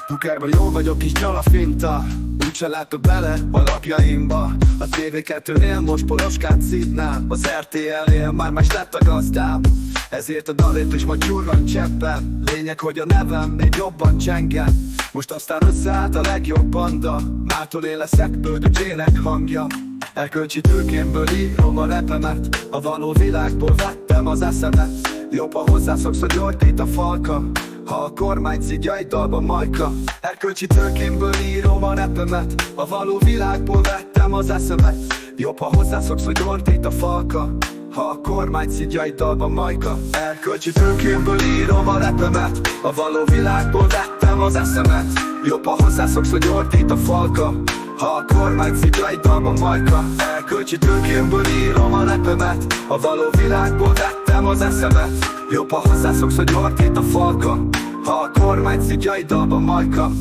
Tukárban jól vagyok, kis gyalafinta, úgyse látok bele a lapjaimba. A TV2-nél most poloskát szidnám, az RTL-nél már más lett a gazdám. Ezért a dalért is majd gyurran cseppem. Lényeg, hogy a nevem még jobban csengen. Most aztán összeállt a legjobb banda, mától én leszek Bödöcsének hangja. Erkölcsi tőkémből írom a repemet, a való világból vettem az eszemet. Jobb, ha hozzászoksz, hogy gyojtít a falka, ha a kormány szidja egy dalba majka. Erkölcsi tőkémből írom a repemet, a való világból vettem az eszemet. Jobb, ha hozzászoksz, hogy gyojtít a falka, ha a kormány szidja egy dalba majka. Erkölcsi tőkémből írom a repemet, a való világból vettem az eszemet. Jobb, ha hozzászoksz, hogy ordít a falka, ha a kormány szidja egy dalba majka. Erkölcsi tőkémből írom a repemet, a való világból vettem az eszemet. Jobb, ha hozzászoksz, hogy ordít a falka, ha a kormány szidja egy dalba majka.